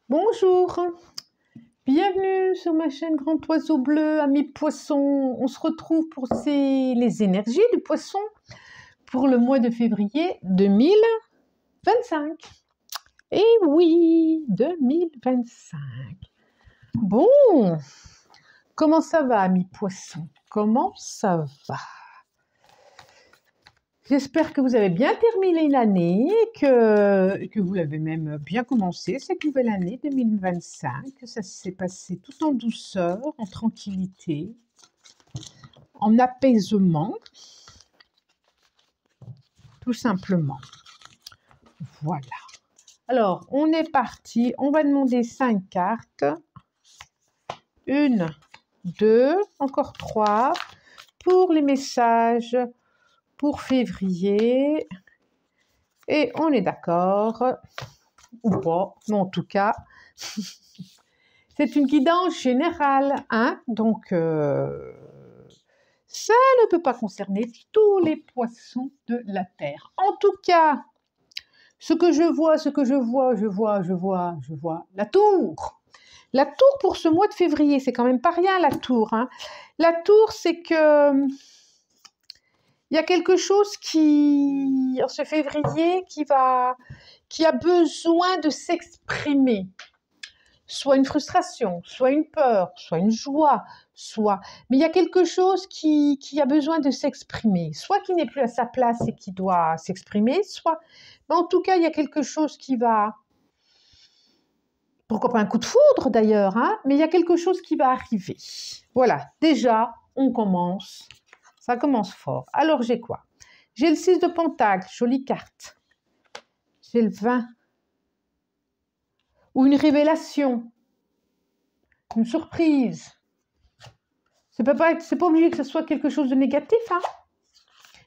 Bonjour, bienvenue sur ma chaîne Grand Oiseau Bleu, amis poissons. On se retrouve pour les énergies du poisson pour le mois de février 2025. Et oui, 2025. Bon, comment ça va, amis poissons? Comment ça va? J'espère que vous avez bien terminé l'année, que vous l'avez même bien commencé, cette nouvelle année 2025, que ça s'est passé tout en douceur, en tranquillité, en apaisement, tout simplement. Voilà. Alors, on est parti, on va demander 5 cartes. 1, 2, encore 3, pour les messages pour février. Et on est d'accord, ou pas, mais en tout cas, c'est une guidance générale, hein, donc ça ne peut pas concerner tous les poissons de la Terre. En tout cas, ce que je vois, la tour. La tour pour ce mois de février, c'est quand même pas rien, la tour, hein. La tour, c'est que il y a quelque chose qui, en ce février, qui a besoin de s'exprimer. Soit une frustration, soit une peur, soit une joie, mais il y a quelque chose qui a besoin de s'exprimer. Soit qui n'est plus à sa place et qui doit s'exprimer, soit... Mais en tout cas, il y a quelque chose qui va... Pourquoi pas un coup de foudre d'ailleurs, hein, mais il y a quelque chose qui va arriver. Voilà, déjà, on commence. Ça commence fort. Alors, j'ai quoi? J'ai le 6 de Pentacle, jolie carte. J'ai le 20. Ou une révélation. Une surprise. C'est pas obligé que ce soit quelque chose de négatif, hein.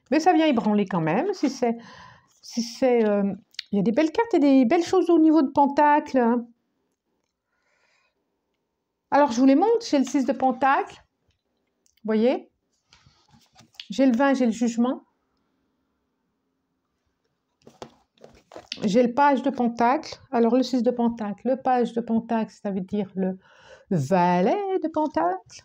Mais ça vient ébranler quand même. Il y a des belles cartes et des belles choses au niveau de Pentacle. Hein. Alors, je vous les montre. J'ai le 6 de Pentacle. Vous voyez? J'ai le 20, j'ai le jugement. J'ai le page de Pentacle. Alors, le 6 de Pentacle, le page de Pentacle, ça veut dire le valet de Pentacle.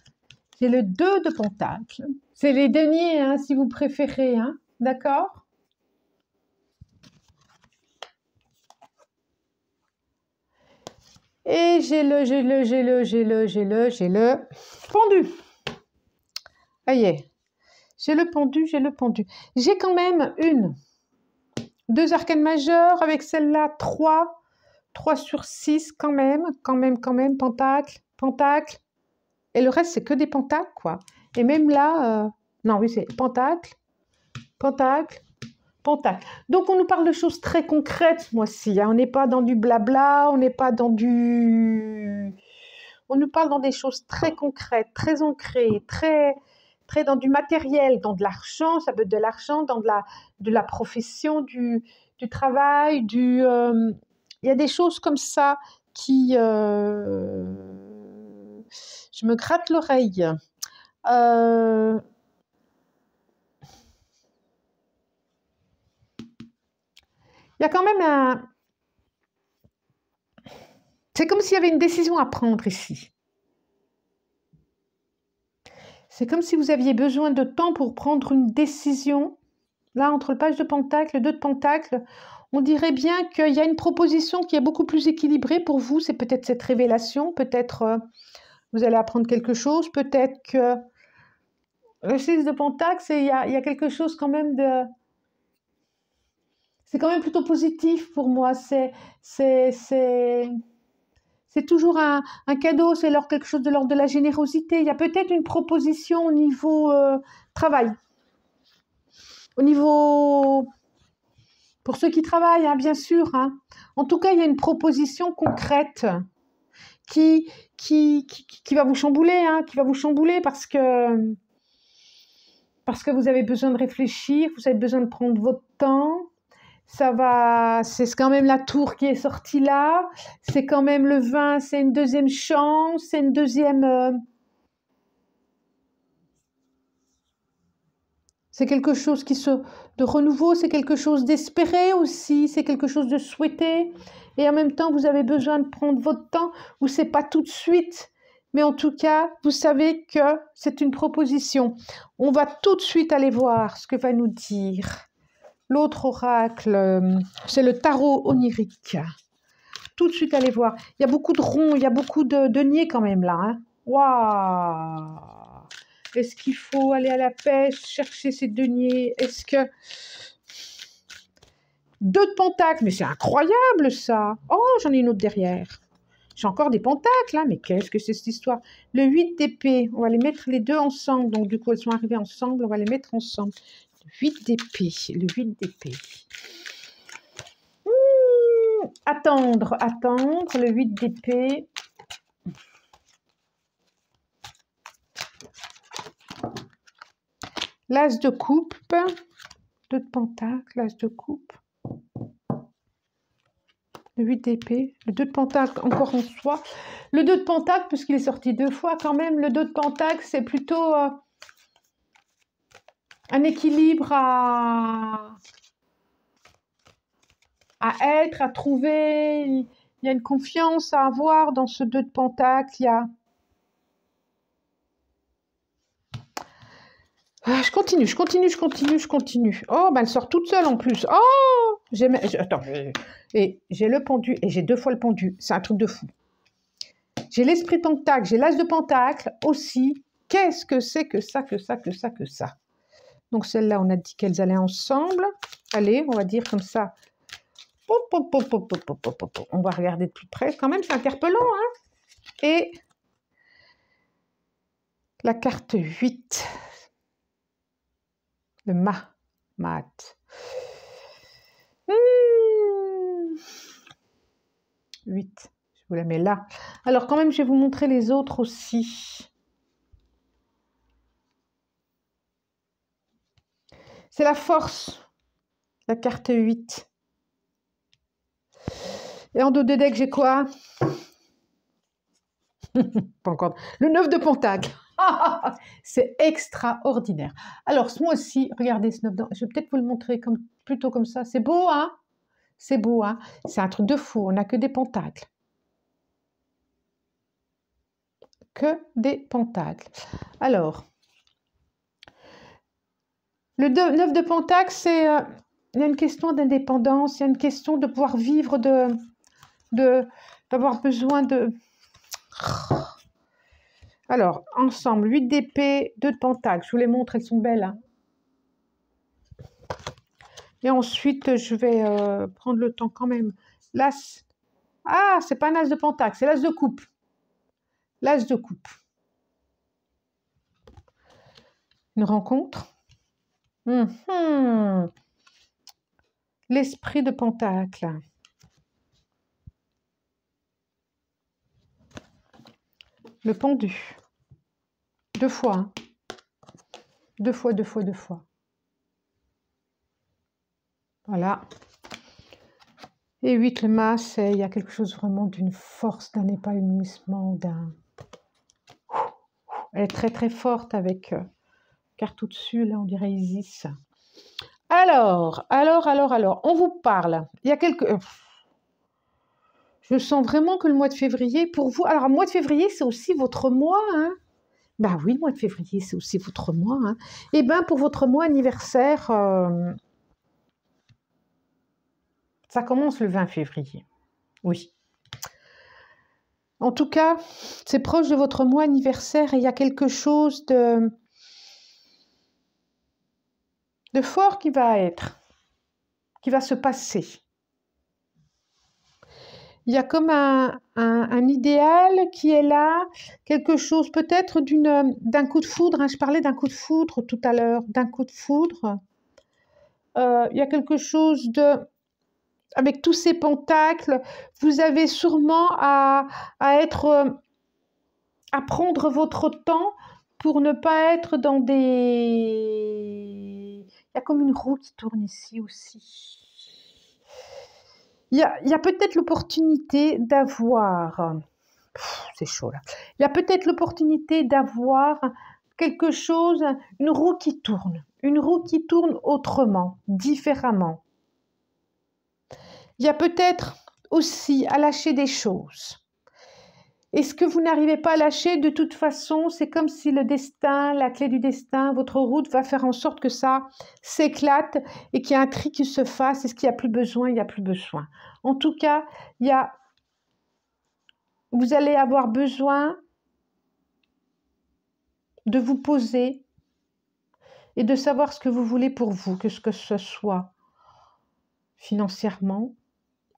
J'ai le 2 de Pentacle. C'est les deniers, hein, si vous préférez. Hein. D'accord? Et j'ai le pendu. Ça y est. J'ai le pendu. J'ai quand même 2 arcanes majeures avec celle-là, 3 sur 6 quand même, Pentacle. Et le reste, c'est que des pentacles, quoi. Et même là, non, oui, c'est Pentacle. Donc, on nous parle de choses très concrètes, ce mois-ci. Hein. On n'est pas dans du blabla, on n'est pas dans du... On nous parle dans des choses très concrètes, très ancrées, très dans du matériel, dans de l'argent, ça peut être de l'argent, dans de la profession, du travail, il y a des choses comme ça qui... Je me gratte l'oreille. Il y a quand même un... C'est comme s'il y avait une décision à prendre ici. C'est comme si vous aviez besoin de temps pour prendre une décision. Là, entre le page de Pentacle et le 2 de Pentacle, on dirait bien qu'il y a une proposition qui est beaucoup plus équilibrée pour vous. C'est peut-être cette révélation, peut-être vous allez apprendre quelque chose, peut-être que le 6 de Pentacle, il y a quelque chose quand même de... C'est quand même plutôt positif pour moi. C'est toujours un cadeau, c'est quelque chose de l'ordre de la générosité. Il y a peut-être une proposition au niveau travail. Au niveau... Pour ceux qui travaillent, hein, bien sûr. Hein. En tout cas, il y a une proposition concrète qui va vous chambouler, hein, parce que vous avez besoin de réfléchir, vous avez besoin de prendre votre temps. C'est quand même la tour qui est sortie là, c'est quand même le 20, c'est une deuxième chance, c'est une deuxième... C'est quelque chose de renouveau, c'est quelque chose d'espéré aussi, c'est quelque chose de souhaité. Et en même temps, vous avez besoin de prendre votre temps, ou c'est pas tout de suite. Mais en tout cas, vous savez que c'est une proposition. On va tout de suite aller voir ce que va nous dire l'autre oracle. C'est le tarot onirique. Tout de suite aller voir. Il y a beaucoup de ronds, il y a beaucoup de deniers quand même là. Hein. Waouh! Est-ce qu'il faut aller à la pêche, chercher ces deniers? Est-ce que... 2 de pentacles, mais c'est incroyable ça! Oh, j'en ai une autre derrière. J'ai encore des pentacles, hein, mais qu'est-ce que c'est cette histoire? Le 8 d'épée, on va les mettre les deux ensemble. Donc du coup, elles sont arrivées ensemble, on va les mettre ensemble. Le 8 d'épée, le 8 d'épée. Attendre, le 8 d'épée. L'as de coupe, 2 de pentacle, l'as de coupe. Le 8 d'épée, le 2 de pentacle encore en soi. Le 2 de pentacle, puisqu'il est sorti 2 fois quand même, le 2 de pentacle, c'est plutôt un équilibre à être, à trouver. Il y a une confiance à avoir dans ce 2 de pentacle. Il y a... je continue. Oh, ben elle sort toute seule en plus. Oh, attends, et j'ai le pendu, et j'ai 2 fois le pendu. C'est un truc de fou. J'ai l'esprit pentacle, j'ai l'as de pentacle aussi. Qu'est-ce que c'est que ça? Donc celle-là, on a dit qu'elles allaient ensemble. Allez, on va dire comme ça. On va regarder de plus près. Quand même, c'est interpellant. Hein? Et la carte 8. Le mat. 8. Je vous la mets là. Alors quand même, je vais vous montrer les autres aussi. C'est la force. La carte 8. Et en dos de deck, j'ai quoi? Pas encore. Le 9 de pentacle. C'est extraordinaire. Alors, ce mois-ci, regardez ce 9 de... Je vais peut-être vous le montrer plutôt comme ça. C'est beau, hein? C'est beau, hein? C'est un truc de fou. On n'a que des pentacles. Que des pentacles. Alors, le 9 de pentacle, c'est... il y a une question d'indépendance, il y a une question de pouvoir vivre, d'avoir besoin de... Alors, ensemble, 8 d'épée, 2 de pentacle. Je vous les montre, elles sont belles. Hein. Et ensuite, je vais prendre le temps quand même. L'as. Ah, c'est pas un as de pentacle, c'est l'as de coupe. L'as de coupe. Une rencontre. L'esprit de pentacle. Le pendu. 2 fois. Hein. 2 fois. Voilà. Et 8, le mas, il y a quelque chose vraiment d'une force, d'un épanouissement, d'un... Elle est très très forte avec carte au-dessus, là on dirait Isis. Alors, on vous parle. Il y a quelques... Je sens vraiment que le mois de février, pour vous... Alors, le mois de février, c'est aussi votre mois, hein? Ben oui, le mois de février, c'est aussi votre mois. Hein. Et bien, pour votre mois anniversaire, ça commence le 20 février. Oui. En tout cas, c'est proche de votre mois anniversaire et il y a quelque chose de fort qui va se passer. Il y a comme un idéal qui est là, quelque chose peut-être d'un coup de foudre. Hein, je parlais d'un coup de foudre tout à l'heure, d'un coup de foudre. Il y a quelque chose de... Avec tous ces pentacles, vous avez sûrement à prendre votre temps pour ne pas être dans des... Il y a comme une roue qui tourne ici aussi. Il y a peut-être l'opportunité d'avoir... C'est chaud là. Il y a peut-être l'opportunité d'avoir quelque chose, une roue qui tourne autrement, différemment. Il y a peut-être aussi à lâcher des choses. Et ce que vous n'arrivez pas à lâcher, de toute façon, c'est comme si le destin, la clé du destin, votre route va faire en sorte que ça s'éclate et qu'il y a un tri qui se fasse. Et ce qu'il n'y a plus besoin, il n'y a plus besoin. En tout cas, vous allez avoir besoin de vous poser et de savoir ce que vous voulez pour vous, que ce soit financièrement,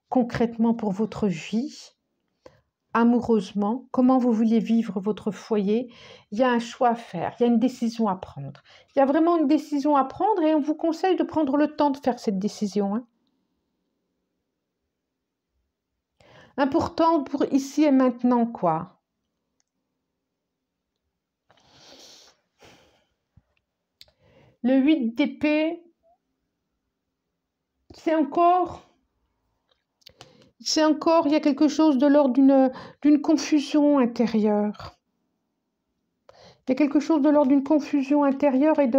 concrètement pour votre vie, amoureusement, comment vous voulez vivre votre foyer. Il y a un choix à faire, il y a une décision à prendre. Il y a vraiment une décision à prendre et on vous conseille de prendre le temps de faire cette décision. Hein. Important pour ici et maintenant, quoi. Le 8 d'épée, c'est encore, il y a quelque chose de l'ordre d'une confusion intérieure. Il y a quelque chose de l'ordre d'une confusion intérieure et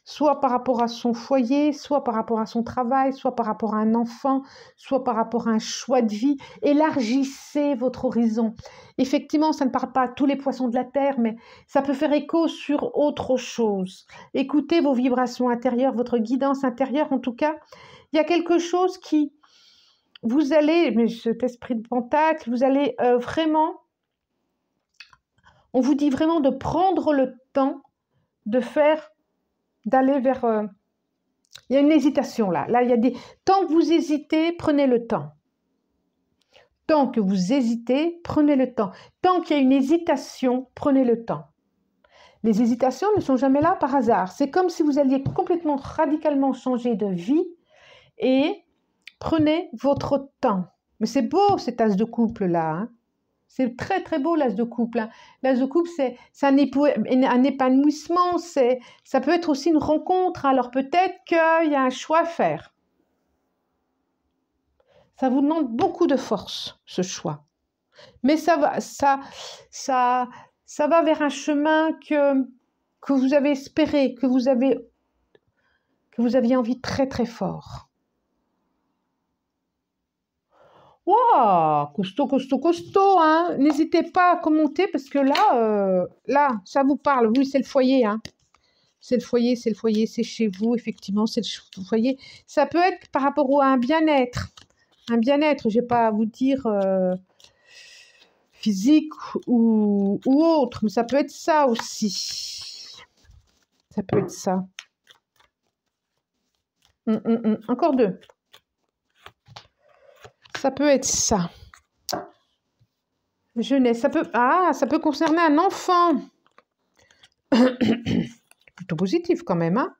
soit par rapport à son foyer, soit par rapport à son travail, soit par rapport à un enfant, soit par rapport à un choix de vie. Élargissez votre horizon. Effectivement, ça ne parle pas à tous les poissons de la terre, mais ça peut faire écho sur autre chose. Écoutez vos vibrations intérieures, votre guidance intérieure. En tout cas, il y a quelque chose qui... Vous allez, mais cet esprit de pentacle, vous allez vraiment... On vous dit vraiment de prendre le temps de faire... d'aller vers... Il y a une hésitation là. Là, il y a des... Tant que vous hésitez, prenez le temps. Tant que vous hésitez, prenez le temps. Tant qu'il y a une hésitation, prenez le temps. Les hésitations ne sont jamais là par hasard. C'est comme si vous alliez complètement, radicalement changer de vie et prenez votre temps. Mais c'est beau cet as de couple là. Hein. C'est très très beau l'as de couple. Hein. L'as de couple, c'est un épanouissement. Ça peut être aussi une rencontre. Alors peut-être qu'il y a un choix à faire. Ça vous demande beaucoup de force, ce choix. Mais ça va vers un chemin que vous avez espéré, que vous aviez envie très très fort. Waouh, costaud, costaud, costaud, hein. N'hésitez pas à commenter parce que là, ça vous parle. Oui, c'est le foyer, hein. C'est le foyer, c'est chez vous, effectivement, c'est le foyer. Ça peut être par rapport à un bien-être. Un bien-être, je ne vais pas vous dire physique ou autre, mais ça peut être ça aussi. Ça peut être ça. Encore deux. Ça peut être ça. Jeunesse, ça peut concerner un enfant. Plutôt positif quand même, hein.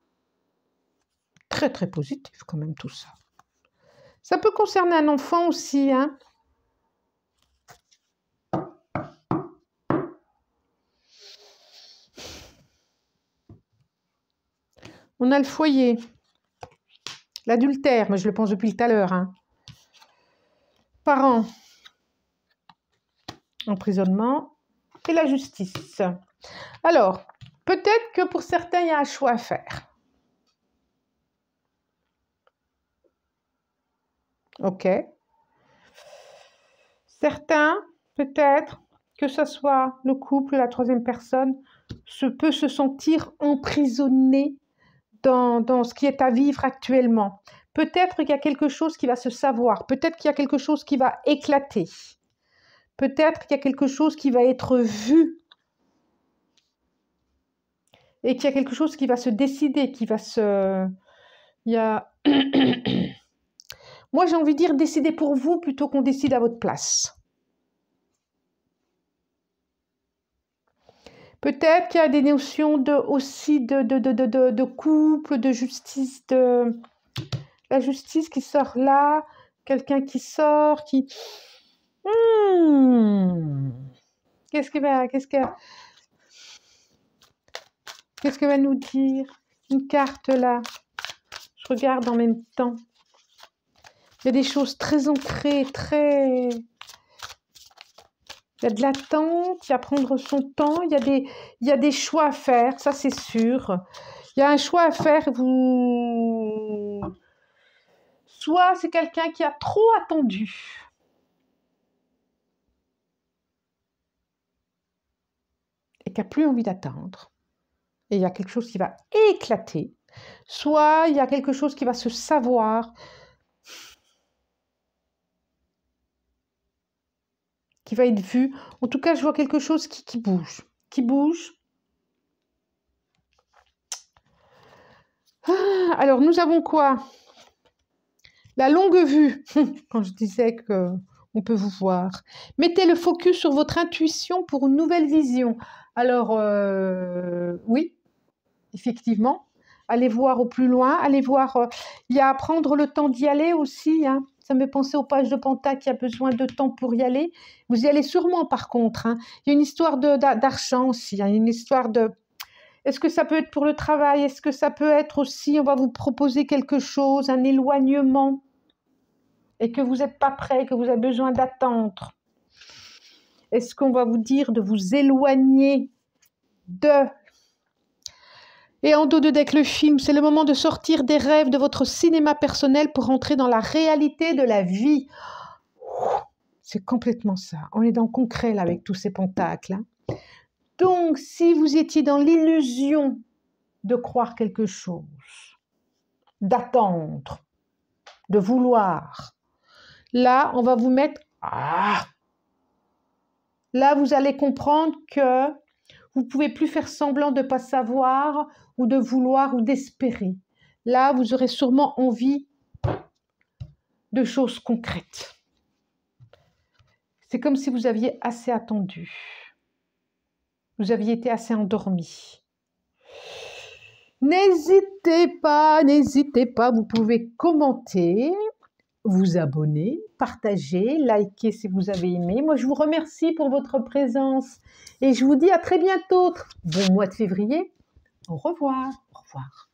Très, très positif quand même tout ça. Ça peut concerner un enfant aussi, hein. On a le foyer. L'adultère, mais je le pense depuis tout à l'heure, hein. Parents. Emprisonnement. Et la justice. Alors, peut-être que pour certains, il y a un choix à faire. Ok. Certains, peut-être, que ce soit le couple, la troisième personne, peut se sentir emprisonné dans ce qui est à vivre actuellement. Peut-être qu'il y a quelque chose qui va se savoir. Peut-être qu'il y a quelque chose qui va éclater. Peut-être qu'il y a quelque chose qui va être vu. Et qu'il y a quelque chose qui va se décider, qui va se... Il y a... Moi, j'ai envie de dire décider pour vous plutôt qu'on décide à votre place. Peut-être qu'il y a des notions aussi de couple, de justice, la justice qui sort là, quelqu'un qui sort, qui... Qu'est-ce que va nous dire une carte là? Je regarde en même temps. Il y a des choses très ancrées, très... Il y a de l'attente, il y a prendre son temps, il y a des choix à faire, ça c'est sûr. Il y a un choix à faire, vous... Soit c'est quelqu'un qui a trop attendu. Et qui n'a plus envie d'attendre. Et il y a quelque chose qui va éclater. Soit il y a quelque chose qui va se savoir, qui va être vu. En tout cas, je vois quelque chose qui bouge. Qui bouge. Ah, alors, nous avons quoi? La longue vue. Quand je disais qu'on peut vous voir. Mettez le focus sur votre intuition pour une nouvelle vision. Alors, oui, effectivement. Allez voir au plus loin. Allez voir. Il y a à prendre le temps d'y aller aussi. Hein. Ça me fait penser au page de Penta qui a besoin de temps pour y aller. Vous y allez sûrement par contre. Hein. Il y a une histoire d'argent aussi. Hein. Une histoire de... Est-ce que ça peut être pour le travail? Est-ce que ça peut être aussi, on va vous proposer quelque chose, un éloignement, et que vous n'êtes pas prêt, que vous avez besoin d'attendre? Est-ce qu'on va vous dire de vous éloigner de... Et en dos de deck, le film, c'est le moment de sortir des rêves de votre cinéma personnel pour entrer dans la réalité de la vie. C'est complètement ça. On est dans le concret là avec tous ces pentacles. Hein. Donc, si vous étiez dans l'illusion de croire quelque chose, d'attendre, de vouloir, là, on va vous mettre... Là, vous allez comprendre que vous ne pouvez plus faire semblant de ne pas savoir ou de vouloir ou d'espérer. Là, vous aurez sûrement envie de choses concrètes. C'est comme si vous aviez assez attendu. Vous aviez été assez endormi. N'hésitez pas, vous pouvez commenter, vous abonner, partager, liker si vous avez aimé. Moi, je vous remercie pour votre présence et je vous dis à très bientôt. Bon mois de février. Au revoir. Au revoir.